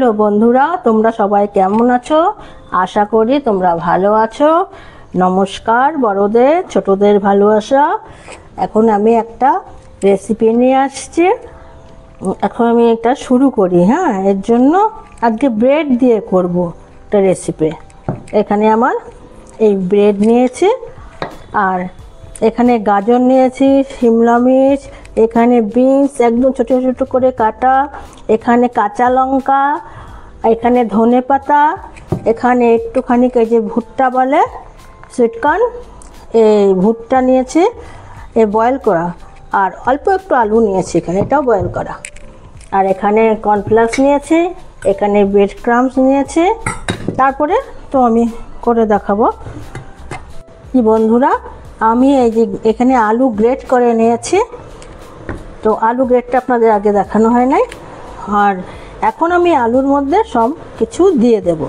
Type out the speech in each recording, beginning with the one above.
Hello বন্ধুরা, তোমরা সবাই কেমন আছো? আশা করি তোমরা ভালো আছো। নমস্কার বড়দের ছোটদের ভালোবাসা। এখন আমি একটা রেসিপি নিয়ে আসছি। এখন আমি এটা শুরু করি। এর জন্য আজকে ব্রেড দিয়ে করব একটা রেসিপি। এখানে আমার এই ব্রেড নিয়েছি, আর এখানে গাজর নিয়েছি, শিমলা মির্চ, এখানে বিনস একদম ছোটো ছোটো করে কাটা, এখানে কাঁচা লঙ্কা, এখানে ধনে পাতা, এখানে একটুখানি যে ভুট্টা বলে সুইটকর্ন, এই ভুট্টা নিয়েছি বয়েল করা, আর অল্প একটু আলু নিয়েছি এখানে, এটাও বয়েল করা, আর এখানে কর্নফ্লেক্স নিয়েছি, এখানে ব্রেড ক্রাম্বস নিয়েছি। তারপরে তো আমি করে দেখাবো। কি বন্ধুরা, আমি এই যে এখানে আলু গ্রেট করে নিয়েছি। তো আলু গ্রেটটা আপনাদের আগে দেখানো হয় নাই, আর এখন আমি আলুর মধ্যে সব কিছু দিয়ে দেব।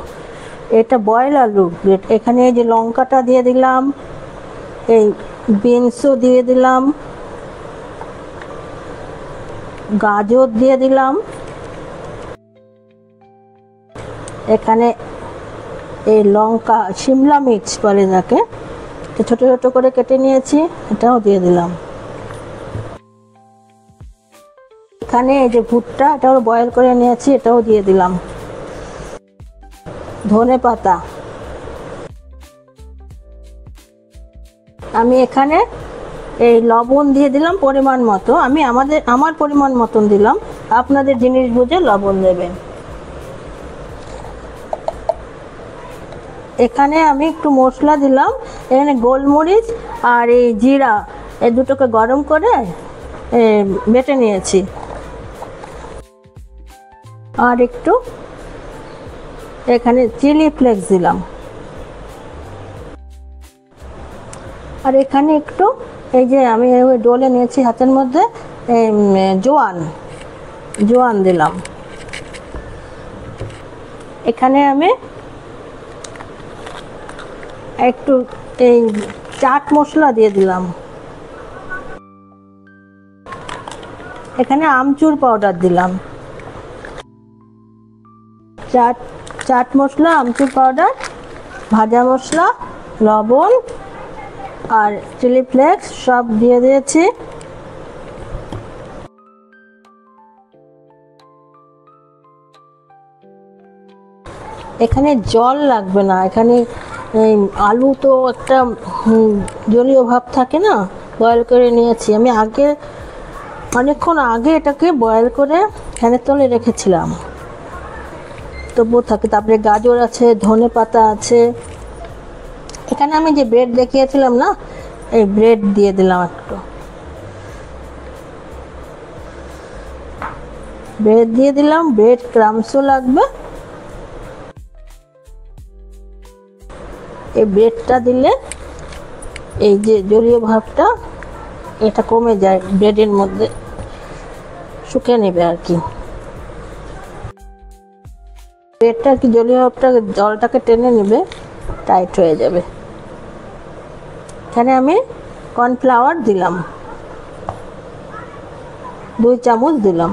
এটা বয়েল আলু গ্রেট। এখানে এই যে লঙ্কাটা দিয়ে দিলাম, এই বিনসও দিয়ে দিলাম, গাজর দিয়ে দিলাম, এখানে এই লঙ্কা শিমলা মির্চ বলে যাকে, ছোট ছোট করে কেটে নিয়েছি, এটাও দিয়ে দিলাম। এখানে এই যে ভুট্টা, এটাও বয়েল করে নিয়েছি, এটাও দিয়ে দিলাম। ধনে পাতা, আমি এখানে এই লবণ দিয়ে দিলাম পরিমাণ মতো। আমি আমার পরিমাণ মতন দিলাম, আপনাদের জিনিস বুঝে লবণ দেবেন। এখানে আমি একটু মশলা দিলাম, এখানে গোলমরিচ আর এই জিরা, এই দুটোকে গরম করে বেটে নিয়েছি, আর একটু এখানে চিলি ফ্লেক্স দিলাম, আর এখানে একটু এই যে আমি ডোলে নিয়েছি হাতের মধ্যে জোয়ান দিলাম। এখানে আমি একটু এই চাট মশলা দিয়ে দিলাম। এখানে আমচুর পাউডার দিলাম, চাট মশলা, আমচুর পাউডার, ভাজা মশলা, লবণ আর চিলি ফ্লেক্স সব দিয়ে দিয়েছি। এখানে জল লাগবে না, এখানে আলু তো একটা জলীয় ভাব থাকে না, বয়েল করে নিয়েছি আমি অনেকক্ষণ আগে এটাকে বয়েল করে ফ্যানের তলে রেখেছিলাম, তবুও থাকে। তারপরে গাজর আছে, ধনে পাতা আছে। এখানে আমি যে ব্রেড দেখিয়েছিলাম না, এই ব্রেড দিয়ে দিলাম একটু, ব্রেড দিয়ে দিলাম। ব্রেড ক্রাম্বসও লাগবে। এই ব্রেডটা দিলে এই যে জলীয় ভাবটা এটা কমে যায়, ব্রেডের মধ্যে শুকিয়ে নেবে আর কি। ব্রেডটা কি জলীয় ভাবটা জলটাকে টেনে নেবে, টাইট হয়ে যাবে। এখানে আমি কর্নফ্লাওয়ার দিলাম, 2 চামচ দিলাম।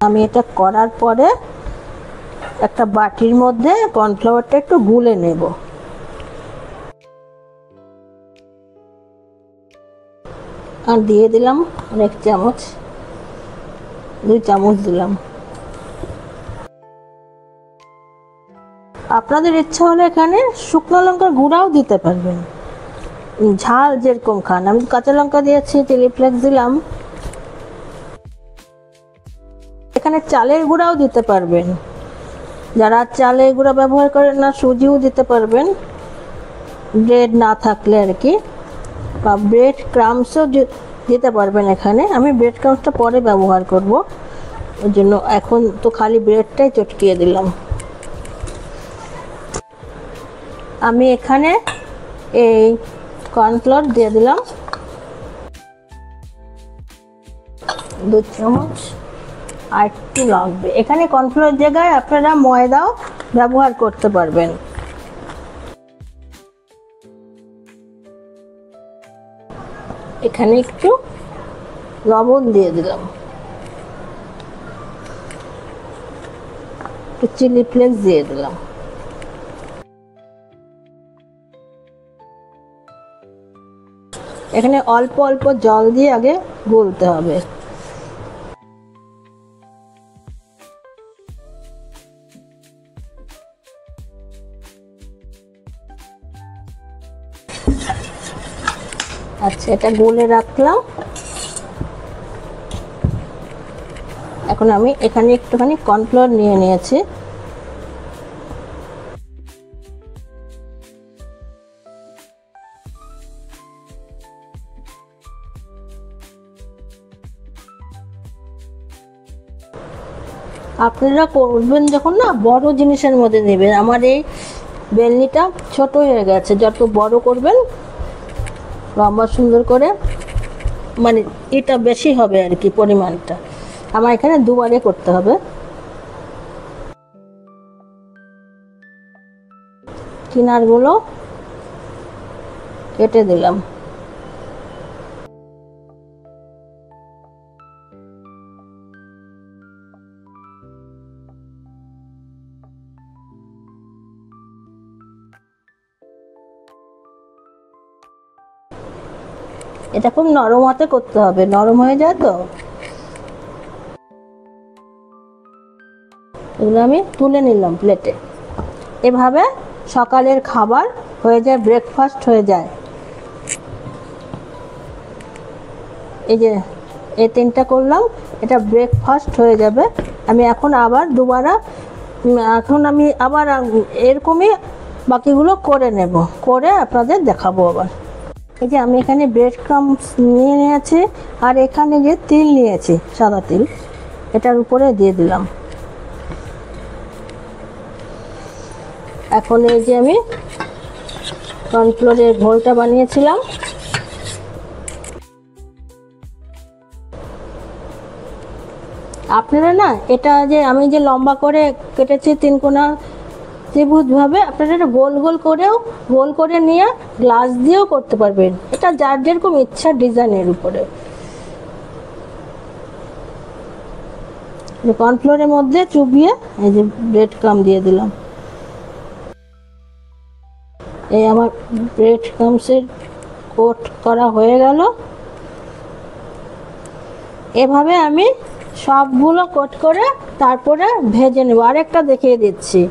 আমি এটা করার পরে একটা বাটির মধ্যে কর্নফ্লাওয়ারটা একটু গুলে নেব। আর দিয়ে দিলাম 1 চামচ, 2 চামচ দিলাম। আপনাদের ইচ্ছা হলে এখানে শুকনো লঙ্কার গুঁড়াও দিতে পারবেন, ঝাল যেরকম খান। আমি কাঁচা লঙ্কা দিয়েছি, চিলি ফ্লেক্স দিলাম। এখানে চালের গুঁড়াও দিতে পারবেন, যারা চালের গুঁড়া ব্যবহার করেন না সুজিও দিতে পারবেন, ব্রেড না থাকলে আর কি, বা ব্রেড ক্রাম্বসও দিতে পারবেন। এখানে আমি ব্রেড ক্রাম্বসটা পরে ব্যবহার করব, ওই জন্য এখন তো খালি ব্রেডটাই চটকিয়ে দিলাম। আমি এখানে এই কর্নফ্লাওয়ার দিয়ে দিলাম 2 চামচ, আর একটু লাগবে। এখানে কর্নফ্লাওয়ার জায়গায় আপনারা ময়দাও ব্যবহার করতে পারবেন। এখানে একটু লবণ দিয়ে দিলাম, একটু চিলি ফ্লেক্স দিয়ে দিলাম। এখানে অল্প অল্প জল দিয়ে আগে গুলতে হবে। আচ্ছা, এটা গুলে রাখলাম। এখন আমি এখানে একটুখানি কর্নফ্লাওয়ার নিয়ে নিয়েছি। আপনারা করবেন যখন না, বড় জিনিসের মধ্যে নেবেন। আমার এই বেলনিটা ছোট হয়ে গেছে, যত বড় করবেন লম্বা সুন্দর করে, মানে এটা বেশি হবে আর কি পরিমাণটা। আমার এখানে দুবারে করতে হবে। কিনারগুলো কেটে দিলাম। এটা খুব নরম হাতে করতে হবে, নরম হয়ে যায় তো। এগুলো আমি তুলে নিলাম প্লেটে। এভাবে সকালের খাবার হয়ে যায়, ব্রেকফাস্ট হয়ে যায়। এই যে এই তিনটা করলাম, এটা ব্রেকফাস্ট হয়ে যাবে। আমি এখন আবার এরকমই বাকিগুলো করে নেব, করে আপনাদের দেখাবো আবার। এই যে আমি এখানে ব্রেড ক্রাম্বস নিয়ে নিয়েছি, আর এখানে যে তিল নিয়েছি, সাদা তিল, এটার উপরে দিয়ে দিলাম। এখন এই যে আমি কর্নফ্লোরের ঘোলটা বানিয়েছিলাম, আপনারা না এটা যে আমি যে লম্বা করে কেটেছি তিনকোনা ত্রিভুজভাবে, আপনারা এটা গোল করে নিয়ে গ্লাস দিয়েও করতে পারবেন। এটা যার যেরকম ইচ্ছা ডিজাইনের উপরে। কর্নফ্লোরের মধ্যে চুবিয়ে এই যে ব্রেড ক্রাম্ব দিয়ে দিলাম। এই আমার ব্রেড ক্রাম্বসের কোট করা হয়ে গেল। এভাবে আমি সবগুলো কোট করে তারপরে ভেজে নেব। আরেকটা দেখিয়ে দিচ্ছি।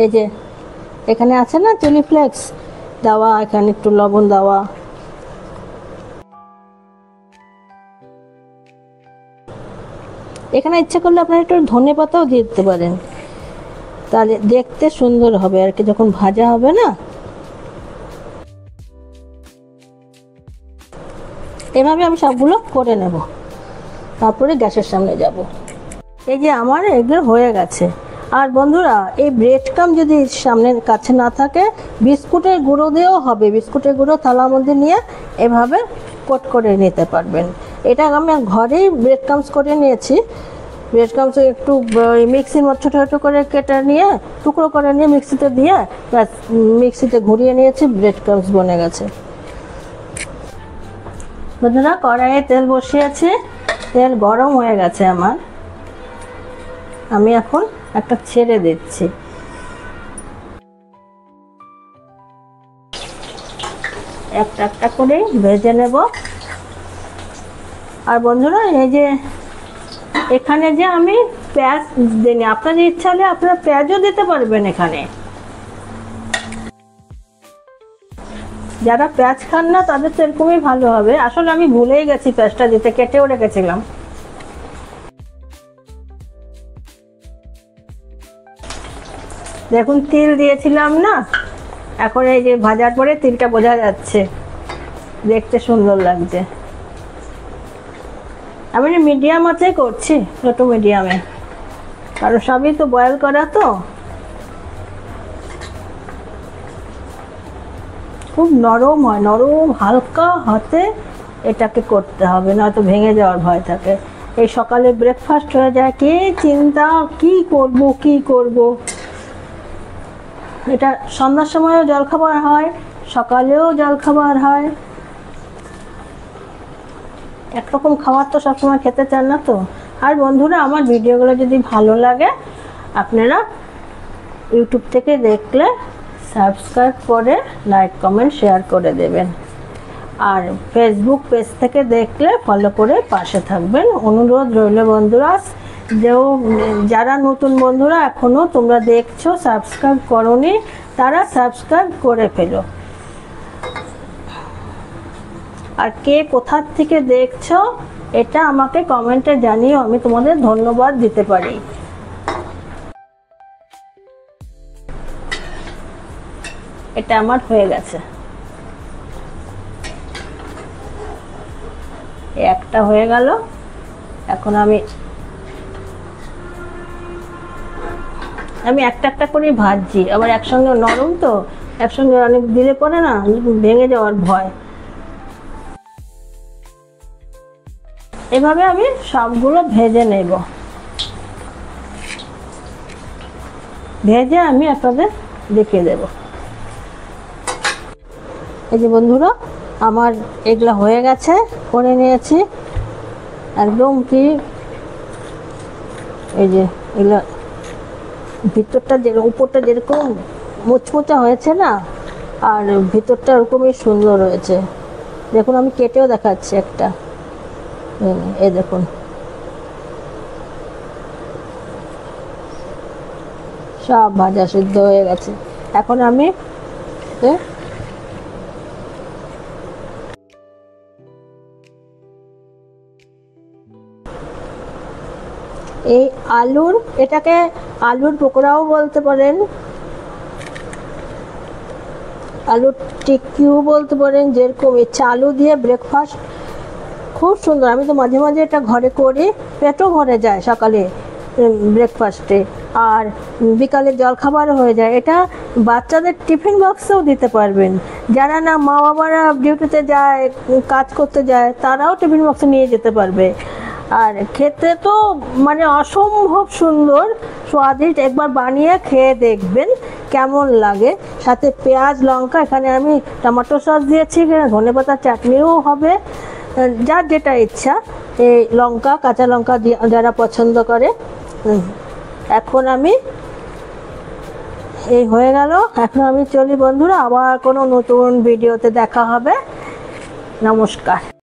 এই যে এখানে আছে না চিলি ফ্লেক্স দেওয়া, এখানে একটু লবণ দেওয়া। এখানে ইচ্ছা করলে আপনারা একটু ধনে পাতাও দিয়ে দিতে পারেন, তাহলে দেখতে সুন্দর হবে আর কি যখন ভাজা হবে না। এভাবে আমি সবগুলো করে নেব, তারপরে গ্যাসের সামনে যাব। এই যে আমার এগুলো হয়ে গেছে। আর বন্ধুরা, এই ব্রেড ক্রাম্ব যদি সামনের কাছে না থাকে, বিস্কুটের গুঁড়ো দিয়েও হবে। বিস্কুটের গুঁড়ো থালার মধ্যে নিয়ে এভাবে কোট করে নিতে পারবেন। এটা আমি ঘরেই ব্রেড ক্রাম্বস করে নিয়েছি। ব্রেড ক্রাম্বস একটু মিক্সির মধ্যে ছোটো ছোটো করে কেটে নিয়ে টুকরো করে নিয়ে মিক্সিতে দিয়ে মিক্সিতে ঘুরিয়ে নিয়েছি, ব্রেড ক্রাম্বস বনে গেছে। বন্ধুরা, কড়াইয়ে তেল বসিয়েছি, তেল গরম হয়ে গেছে আমার। আমি এখন একটা ছেড়ে দিচ্ছি। একটা একটা করে ভেজে নেব। আর বন্ধুরা, এই যে এখানে যে আমি পেঁয়াজ দিইনি, আপনাদের ইচ্ছা হলে আপনারা পেঁয়াজও দিতে পারবেন এখানে। যারা পেঁয়াজ খান না তাদের তো এরকমই ভালো হবে। আসলে আমি ভুলেই গেছি পেঁয়াজটা দিতে, কেটেও রেখেছিলাম। দেখুন তিল দিয়েছিলাম না, এখন এই যে ভাজার পরে তিলটা বোঝা যাচ্ছে, দেখতে সুন্দর লাগছে। আমি মিডিয়াম আঁচে করছি, ছোট মিডিয়ামে, কারণ সবই তো বয়েল করা তো। খুব নরম হয়, নরম হালকা হাতে এটাকে করতে হবে, নয়তো ভেঙে যাওয়ার ভয় থাকে। এই সকালে ব্রেকফাস্ট হয়ে যায়, কি চিন্তা কি করব। এটা সন্ধ্যার সময়ও জলখাবার হয়, সকালেও জলখাবার হয়। একরকম খাবার তো সবসময় খেতে চান না তো। আর বন্ধুরা, আমার ভিডিওগুলো যদি ভালো লাগে আপনারা ইউটিউব থেকে দেখলে সাবস্ক্রাইব করে লাইক কমেন্ট শেয়ার করে দেবেন। আর ফেসবুক পেজ থেকে দেখলে ফলো করে পাশে থাকবেন, অনুরোধ রইল বন্ধুরা। যারা নতুন বন্ধুরা এখনও তোমরা দেখছো সাবস্ক্রাইব করোনি, তারা সাবস্ক্রাইব করে ফেলো। আর কে কোথার থেকে দেখছো এটা আমাকে কমেন্টে জানিও, আমি তোমাদের ধন্যবাদ দিতে পারি। এটা আমার হয়ে গেছে, একটা হয়ে গেল। এখন আমি একটা একটা করে ভাজছি, আবার একসঙ্গে নরম তো, একসঙ্গে অনেক দিলে পরে না ভেঙে যাওয়ার ভয়। এভাবে আমি সবগুলো ভেজে নেব, ভেজে আমি আপনাদের দেখিয়ে দেব। এই যে বন্ধুরা, আমার এগুলো হয়ে গেছে, করে নিয়েছি একদম। কি এই যে এগুলো ভিতরটা উপরটা যেরকম মুচমুচা হয়েছে না, আর ভিতরটা ওরকমই সুন্দর হয়েছে। দেখুন আমি কেটেও দেখাচ্ছি একটা, এই দেখুন সব ভাজা সিদ্ধ হয়ে গেছে। এখন আমি এই এটাকে আলুর পকোড়াও বলতে পারেন, আলুর টিক্কিও বলতে পারেন। যেরকম ইচ্ছা আলু দিয়ে ব্রেকফাস্ট খুব সুন্দর। আমি তো মাঝে মাঝে এটা ঘরে করি, পেটও ভরে যায় সকালে ব্রেকফাস্টে, আর বিকালে জলখাবারও হয়ে যায়। এটা বাচ্চাদের টিফিন বক্সেও দিতে পারবেন। যারা না মা বাবারা ডিউটিতে যায়, কাজ করতে যায়, তারাও টিফিন বক্সে নিয়ে যেতে পারবে। আর খেতে তো মানে অসম্ভব সুন্দর স্বাদিষ্ট। একবার বানিয়ে খেয়ে দেখবেন কেমন লাগে। সাথে পেঁয়াজ লঙ্কা, এখানে আমি টমেটো সস দিয়েছি, ধনেপাতার চাটনিও হবে, যার যেটা ইচ্ছা। এই লঙ্কা, কাঁচা লঙ্কা যারা পছন্দ করে। এখন আমি এই হয়ে গেল। এখন আমি চলি বন্ধুরা, আবার কোনো নতুন ভিডিওতে দেখা হবে। নমস্কার।